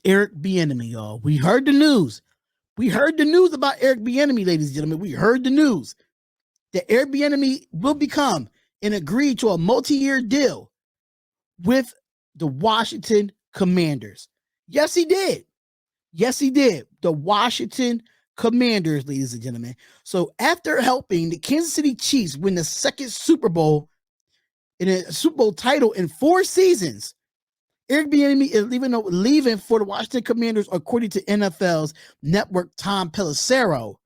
Eric Bieniemy, y'all. We heard the news. We heard the news about Eric Bieniemy, ladies and gentlemen. We heard the news that Eric Bieniemy will become and agree to a multi-year deal with the Washington Commanders. Yes, he did. Yes, he did. The Washington Commanders, ladies and gentlemen. So after helping the Kansas City Chiefs win the second Super Bowl in a Super Bowl title in 4 seasons, Eric Bieniemy is leaving for the Washington Commanders, according to NFL's network Tom Pelissero.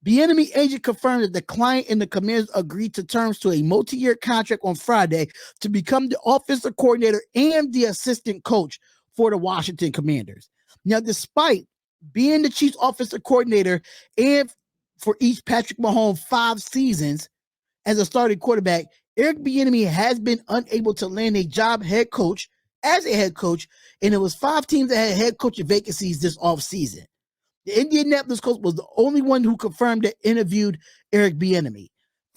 Bieniemy agent confirmed that the client and the Commanders agreed to terms to a multi-year contract on Friday to become the offensive coordinator and the assistant coach for the Washington Commanders. Now, despite being the Chiefs offensive coordinator and for each Patrick Mahomes 5 seasons as a starting quarterback, Eric Bieniemy has been unable to land a job as a head coach, and it was 5 teams that had head coaching vacancies this offseason. The Indianapolis Colts was the only one who confirmed that interviewed Eric Bieniemy.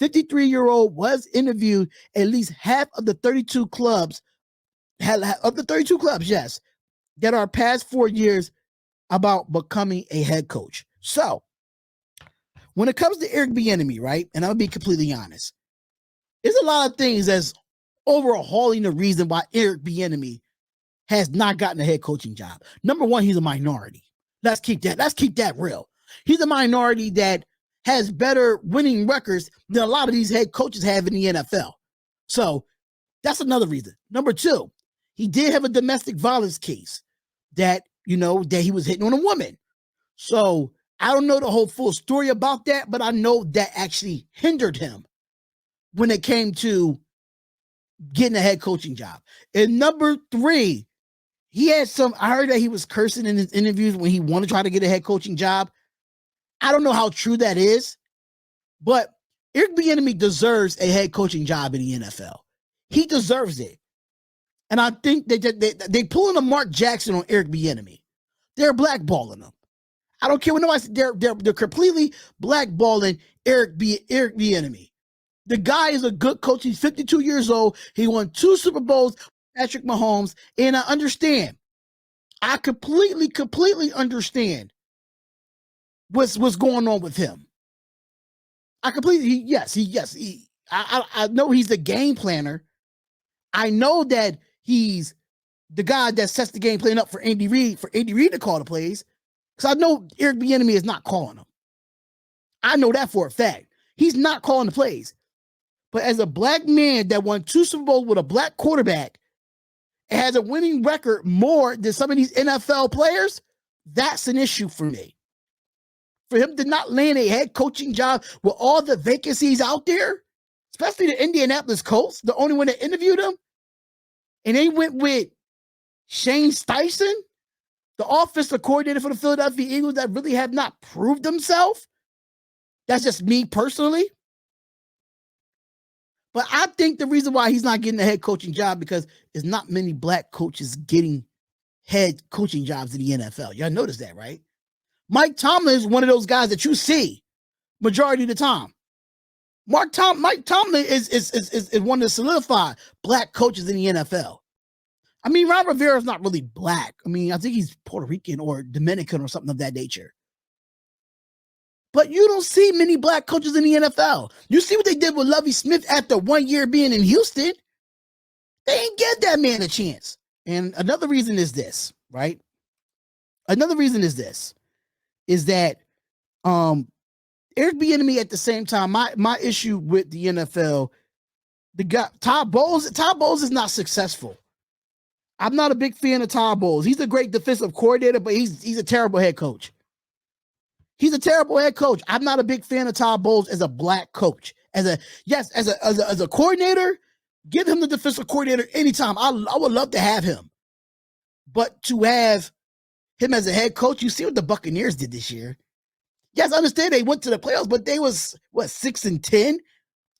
53-year-old was interviewed at least half of the 32 clubs, yes, that are past 4 years about becoming a head coach. So, when it comes to Eric Bieniemy, right, and I'll be completely honest, there's a lot of things that's overhauling the reason why Eric Bieniemy has not gotten a head coaching job. Number one, he's a minority. Let's keep that real. He's a minority that has better winning records than a lot of these head coaches have in the NFL. So that's another reason. Number two, he did have a domestic violence case that he was hitting on a woman. So I don't know the whole full story about that, but I know that actually hindered him when it came to getting a head coaching job. And number three, I heard that he was cursing in his interviews when he wanted to try to get a head coaching job. I don't know how true that is, but Eric Bieniemy deserves a head coaching job in the NFL. He deserves it. And I think they pulling a Mark Jackson on Eric Bieniemy. They're blackballing him. I don't care what nobody says. They're completely blackballing Eric Bieniemy. The guy is a good coach. He's 52 years old. He won 2 Super Bowls, Patrick Mahomes, and I understand. I completely understand what's going on with him. I know he's the game planner. I know that he's the guy that sets the game plan up for Andy Reid to call the plays. Because I know Eric Bieniemy is not calling them. I know that for a fact. He's not calling the plays. But as a black man that won 2 Super Bowls with a black quarterback and has a winning record more than some of these NFL players, that's an issue for me. For him to not land a head coaching job with all the vacancies out there, especially the Indianapolis Colts, the only one that interviewed him, and they went with Shane Steichen, the offensive coordinator for the Philadelphia Eagles that really have not proved themselves. That's just me personally. But I think the reason why he's not getting a head coaching job because there's not many black coaches getting head coaching jobs in the NFL. Y'all notice that, right? Mike Tomlin is one of those guys that you see majority of the time. Mike Tomlin is one of the solidified black coaches in the NFL. I mean, Ron Rivera is not really black. I mean, I think he's Puerto Rican or Dominican or something of that nature. But you don't see many black coaches in the NFL. You see what they did with Lovie Smith after 1 year being in Houston. They ain't give that man a chance. And another reason is this, right? Another reason is this, is that Eric Bieniemy at the same time, my issue with the NFL, the guy, Todd Bowles is not successful. I'm not a big fan of Todd Bowles. He's a great defensive coordinator, but he's a terrible head coach. He's a terrible head coach. I'm not a big fan of Todd Bowles as a black coach. As a coordinator, give him the defensive coordinator anytime. I would love to have him. But to have him as a head coach, you see what the Buccaneers did this year. Yes, I understand they went to the playoffs, but they was 6-10,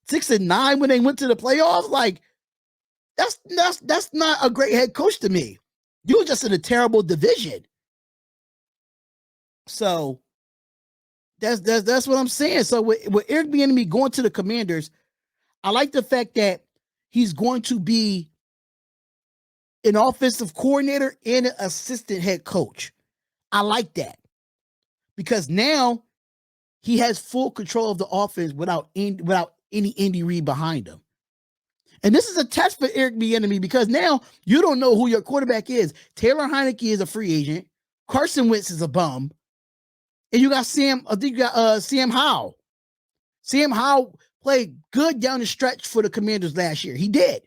6-9 when they went to the playoffs. Like, that's not a great head coach to me. You were just in a terrible division. So that's what I'm saying. So with Eric Bieniemy going to the Commanders, I like the fact that he's going to be an offensive coordinator and an assistant head coach. I like that because now he has full control of the offense without any Andy Reid behind him. And this is a test for Eric Bieniemy because now you don't know who your quarterback is. Taylor Heineke is a free agent. Carson Wentz is a bum. And you got Sam Howell. Sam Howell played good down the stretch for the Commanders last year. He did.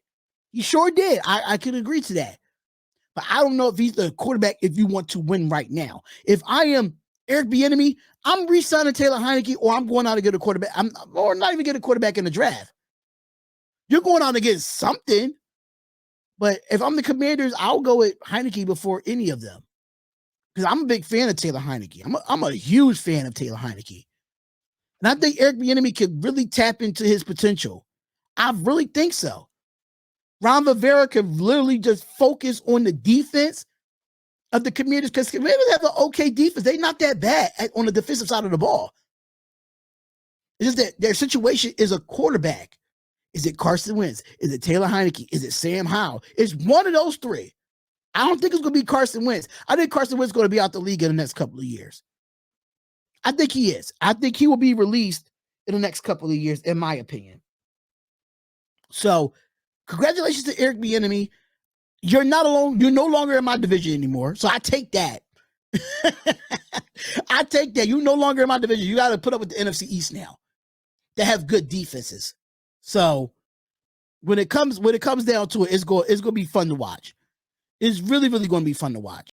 He sure did. I can agree to that. But I don't know if he's the quarterback if you want to win right now. If I am Eric Bieniemy, I'm re-signing Taylor Heineke or I'm going out to get a quarterback. Or not even get a quarterback in the draft. You're going out to get something. But if I'm the Commanders, I'll go with Heineke before any of them. Because I'm a big fan of Taylor Heineke. I'm a huge fan of Taylor Heineke. And I think Eric Bieniemy could really tap into his potential. I really think so. Ron Rivera could literally just focus on the defense of the Commanders because Commanders have an okay defense. They're not that bad on the defensive side of the ball. It's just that their situation is a quarterback. Is it Carson Wentz? Is it Taylor Heineke? Is it Sam Howell? It's one of those three. I don't think it's going to be Carson Wentz. I think Carson Wentz is going to be out the league in the next couple of years. I think he is. I think he will be released in the next couple of years, in my opinion. So, congratulations to Eric Bieniemy. You're not alone. You're no longer in my division anymore. So I take that. I take that. You're no longer in my division. You got to put up with the NFC East now. They have good defenses. So when it comes down to it, it's going to be fun to watch. It's really, really going to be fun to watch.